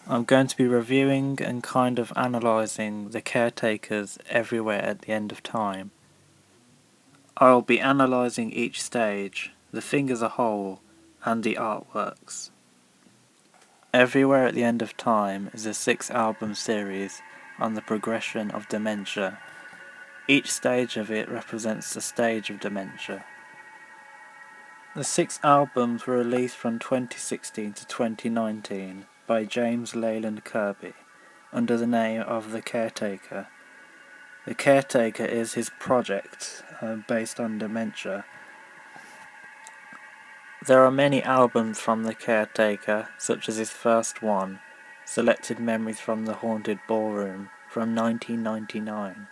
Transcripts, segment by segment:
I'm going to be reviewing and kind of analysing the Caretakers everywhere at the end of time. I'll be analysing each stage, the thing as a whole, and the artworks. Everywhere at the End of Time is a 6-album series on the progression of dementia. Each stage of it represents a stage of dementia. The 6 albums were released from 2016 to 2019 by James Leyland Kirby under the name of The Caretaker. The Caretaker is his project based on dementia. There are many albums from The Caretaker, such as his first one, Selected Memories from the Haunted Ballroom, from 1999.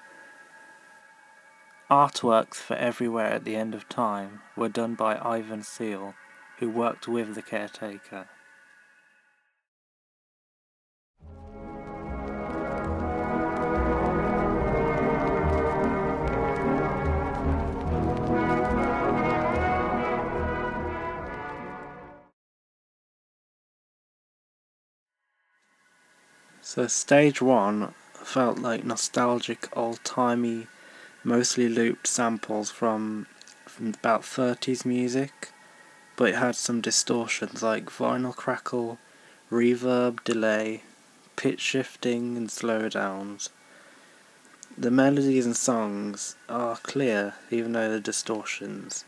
Artworks for Everywhere at the End of Time were done by Ivan Seal, who worked with The Caretaker. So stage 1 felt like nostalgic, old-timey, mostly looped samples from about 30s music, but it had some distortions like vinyl crackle, reverb, delay, pitch shifting and slowdowns. The melodies and songs are clear even though the distortions.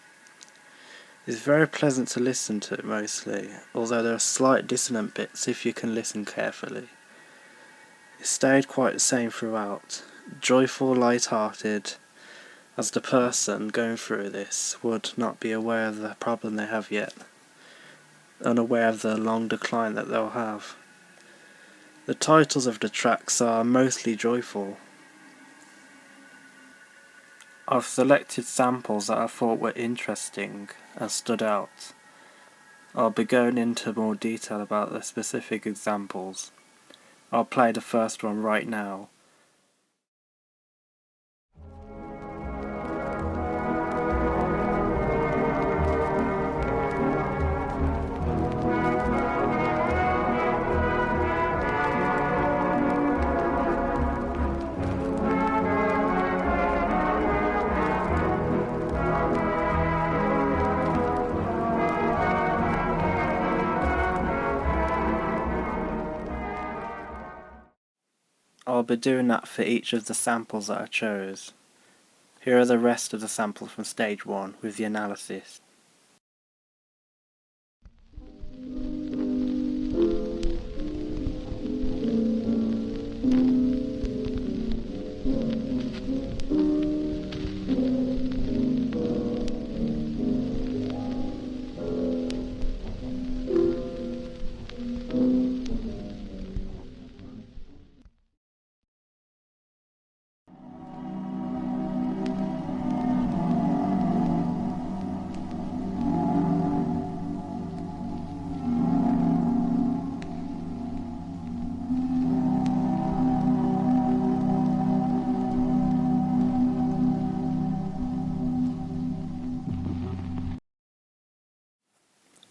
It's very pleasant to listen to mostly, although there are slight dissonant bits if you can listen carefully. It stayed quite the same throughout, joyful, light-hearted, as the person going through this would not be aware of the problem they have yet, unaware of the long decline that they'll have. The titles of the tracks are mostly joyful. I've selected samples that I thought were interesting and stood out. I'll be going into more detail about the specific examples. I'll play the first one right now. I'll be doing that for each of the samples that I chose. Here are the rest of the samples from stage 1 with the analysis.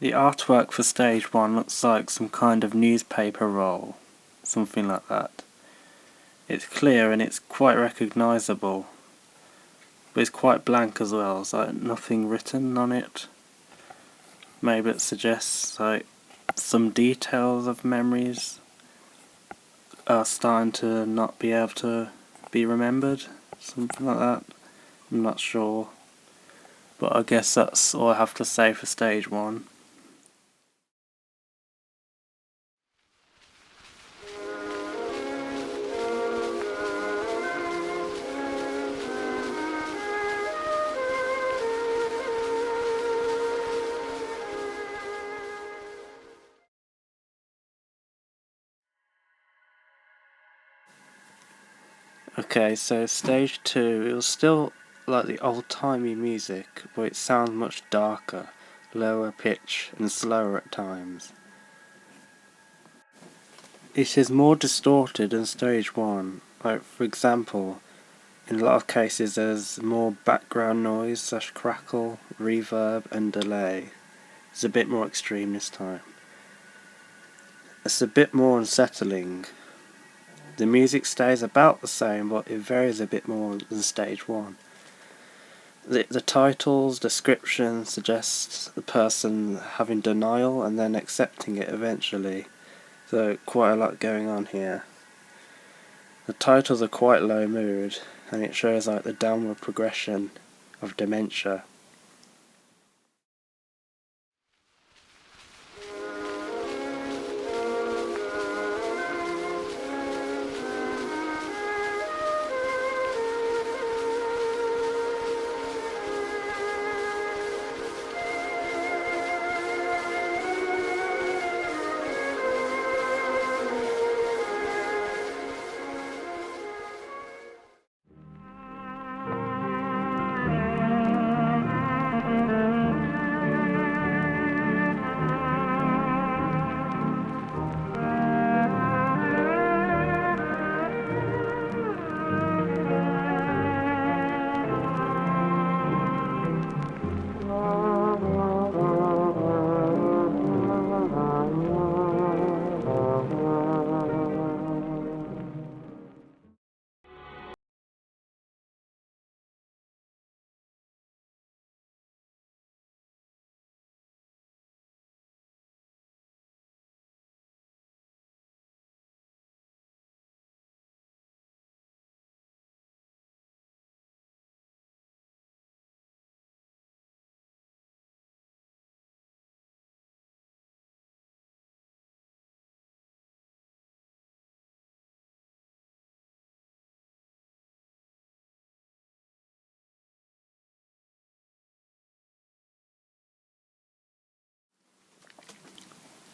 The artwork for stage 1 looks like some kind of newspaper roll, something like that. It's clear and it's quite recognisable, but it's quite blank as well, it's like nothing written on it. Maybe it suggests like some details of memories are starting to not be able to be remembered, something like that. I'm not sure, but I guess that's all I have to say for stage 1. Okay, so stage 2, it was still like the old-timey music, but it sounds much darker, lower pitch and slower at times. It is more distorted than stage 1, like for example, in a lot of cases there's more background noise / crackle, reverb and delay. It's a bit more extreme this time. It's a bit more unsettling. The music stays about the same, but it varies a bit more than stage 1. The title's description suggests the person having denial and then accepting it eventually, so quite a lot going on here. The titles are quite low mood, and it shows like the downward progression of dementia.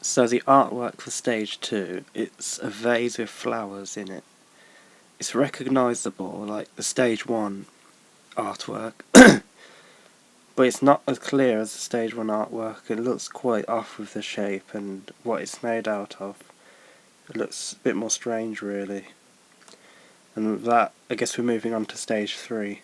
So the artwork for stage 2, it's a vase with flowers in it. It's recognisable like the stage 1 artwork, but it's not as clear as the stage 1 artwork. It looks quite off with the shape and what it's made out of. It looks a bit more strange really. And with that, I guess we're moving on to stage 3.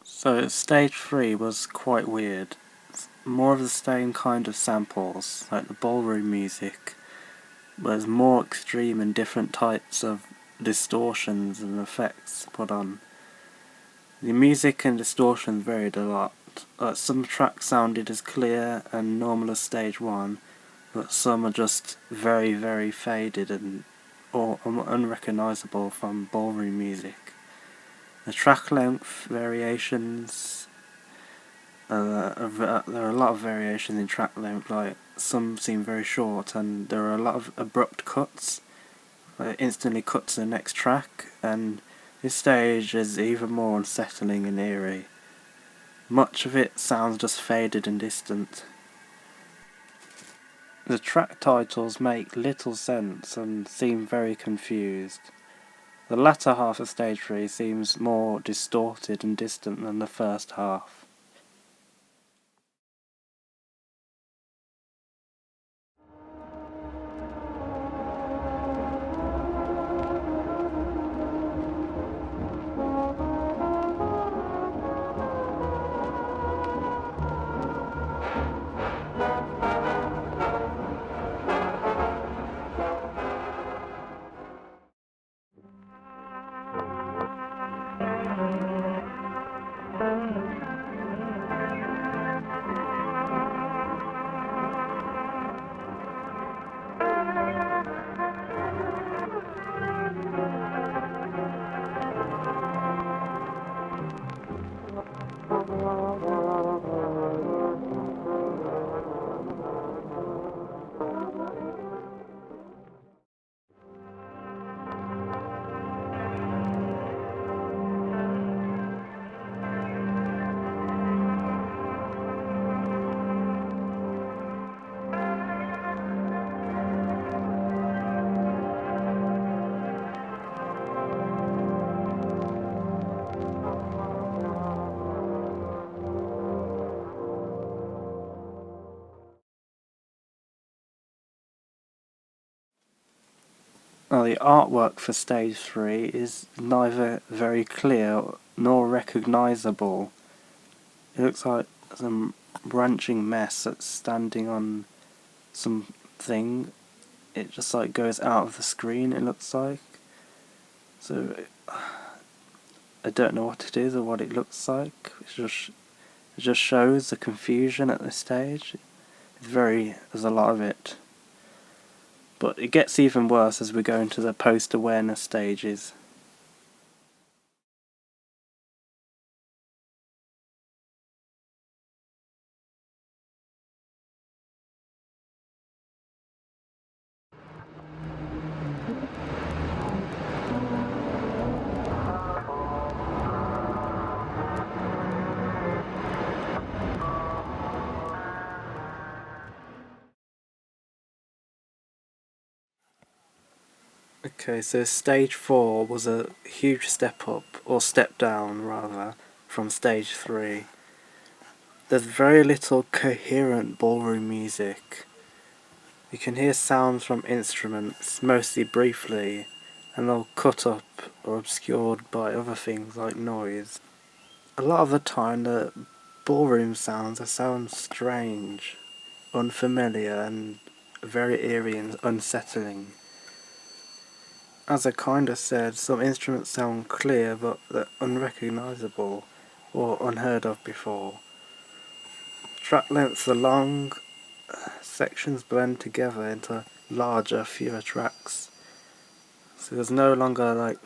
So stage 3 was quite weird. More of the same kind of samples, like the ballroom music, but there's more extreme and different types of distortions and effects put on. The music and distortions varied a lot. Some tracks sounded as clear and normal as stage 1, but some are just very, very faded and or unrecognisable from ballroom music. The track length variations, there are a lot of variations in track length, like some seem very short and there are a lot of abrupt cuts, instantly cut to the next track, and this stage is even more unsettling and eerie. Much of it sounds just faded and distant. The track titles make little sense and seem very confused. The latter half of stage 3 seems more distorted and distant than the first half. Now, the artwork for stage 3 is neither very clear nor recognisable. It looks like some branching mess that's standing on something. It just like goes out of the screen, it looks like. So I don't know what it is or what it looks like. It just shows the confusion at this stage. There's a lot of it. But it gets even worse as we go into the post-awareness stages. Okay, so stage 4 was a huge step up, or step down rather, from stage 3. There's very little coherent ballroom music. You can hear sounds from instruments, mostly briefly, and they'll cut up or obscured by other things like noise. A lot of the time the ballroom sound strange, unfamiliar, and very eerie and unsettling. As I kinda said, some instruments sound clear but they're unrecognisable or unheard of before. Track lengths are long, sections blend together into larger, fewer tracks. So there's no longer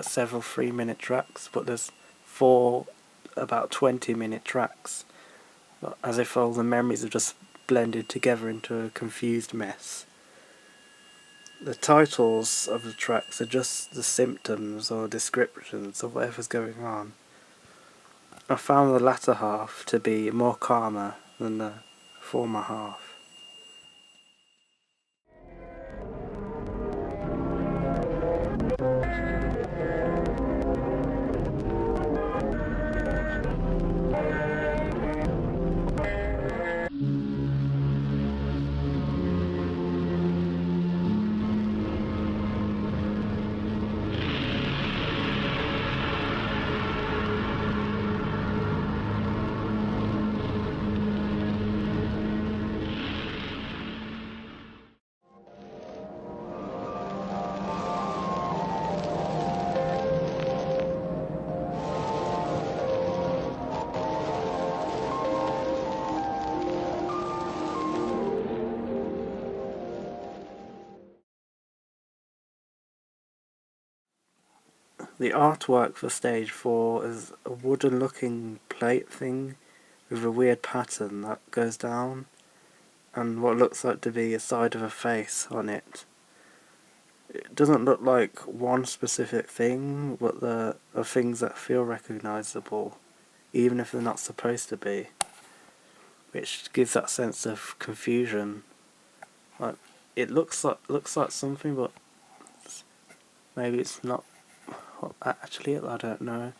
several 3-minute tracks, but there's 4 about 20-minute tracks, as if all the memories are just blended together into a confused mess. The titles of the tracks are just the symptoms or descriptions of whatever's going on. I found the latter half to be more calmer than the former half. The artwork for stage 4 is a wooden looking plate thing with a weird pattern that goes down and what looks like to be a side of a face on it. It doesn't look like one specific thing, but there are things that feel recognisable, even if they're not supposed to be, which gives that sense of confusion. Like, it looks like something, but maybe it's not. Actually, I don't know.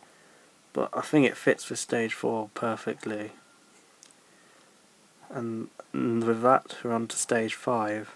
But I think it fits for stage 4 perfectly. And with that, we're on to stage 5.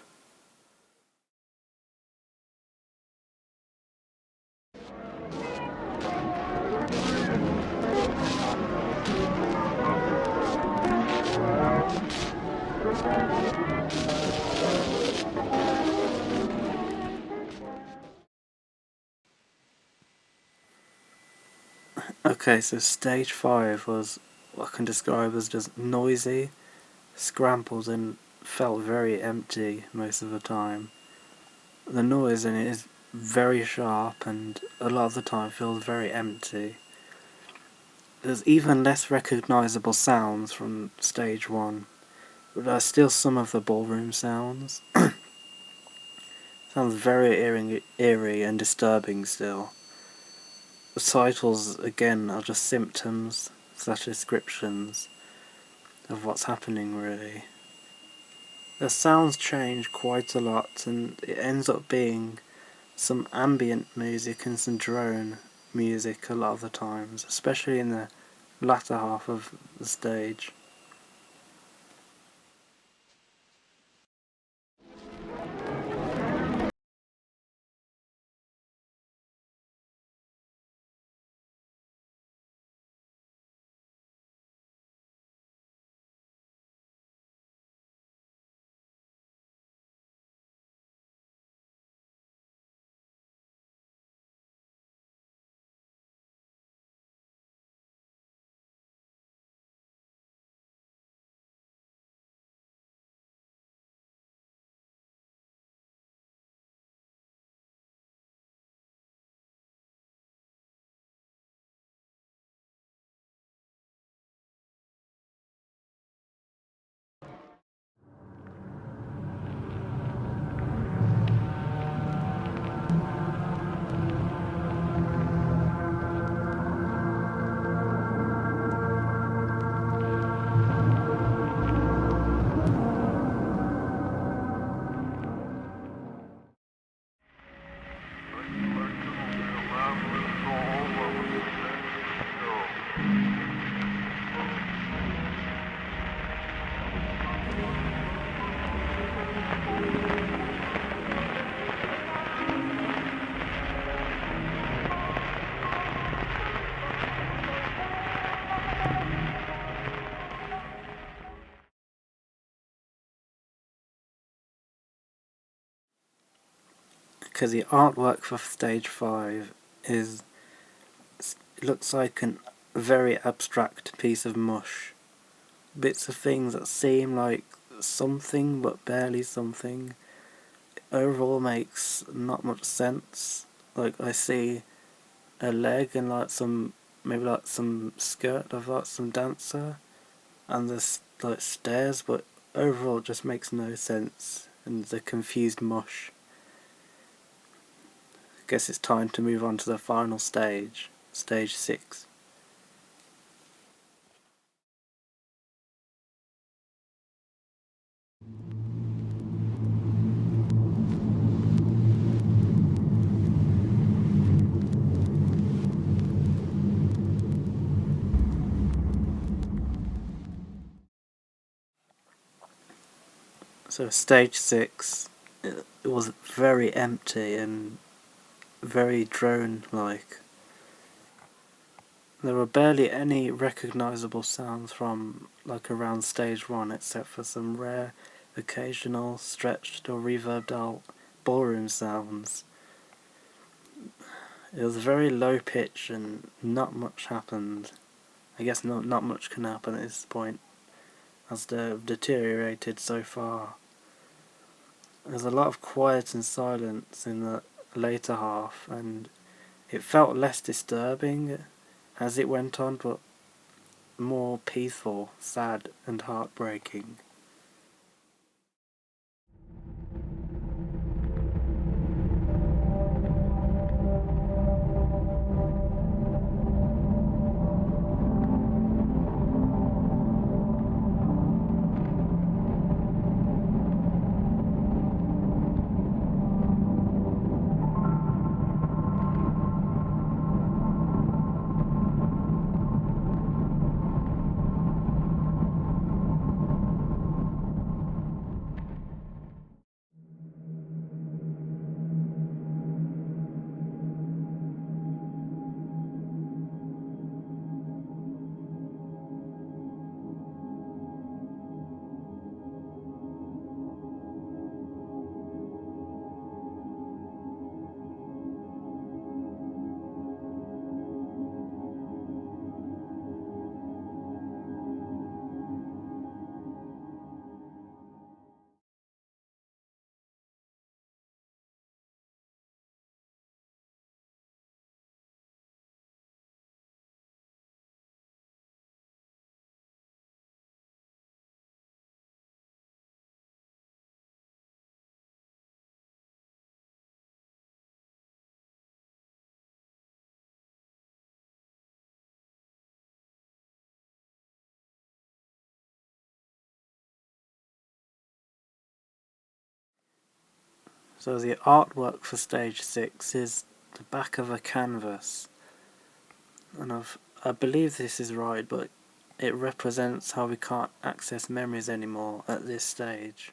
Okay, so stage 5 was what I can describe as just noisy, scrambled, and felt very empty most of the time. The noise in it is very sharp and a lot of the time feels very empty. There's even less recognisable sounds from stage 1, but there are still some of the ballroom sounds. Sounds very eerie and disturbing still. The titles, again, are just symptoms / descriptions of what's happening, really. The sounds change quite a lot, and it ends up being some ambient music and some drone music a lot of the times, especially in the latter half of the stage. because the artwork for stage 5 is it looks like a very abstract piece of mush. Bits of things that seem like something but barely something. Overall makes not much sense. Like I see a leg and like maybe like some skirt of like some dancer, and there's like stairs, but overall it just makes no sense and the confused mush. I guess it's time to move on to the final stage, stage 6. So stage 6, it was very empty and very drone-like. There were barely any recognisable sounds from like around stage 1 except for some rare, occasional, stretched or reverbed out ballroom sounds. It was very low pitch and not much happened. I guess not much can happen at this point, as they've deteriorated so far. There's a lot of quiet and silence in the later half, and it felt less disturbing as it went on, but more peaceful, sad, and heartbreaking. So the artwork for stage 6 is the back of a canvas, and I believe this is right, but it represents how we can't access memories anymore at this stage.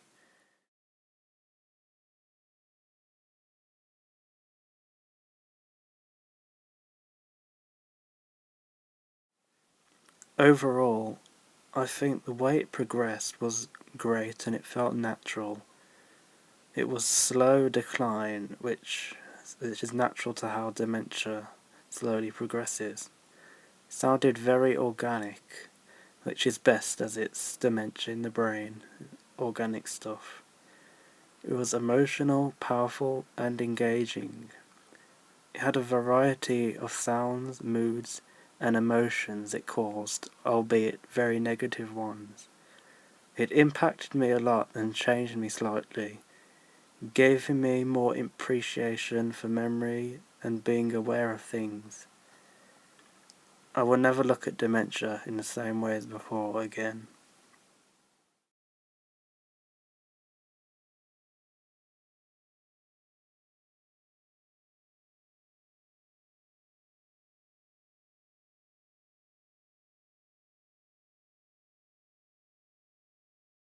Overall, I think the way it progressed was great and it felt natural. It was slow decline, which is natural to how dementia slowly progresses. It sounded very organic, which is best as it's dementia in the brain, organic stuff. It was emotional, powerful, and engaging. It had a variety of sounds, moods, and emotions it caused, albeit very negative ones. It impacted me a lot and changed me slightly, giving me more appreciation for memory and being aware of things. I will never look at dementia in the same way as before again.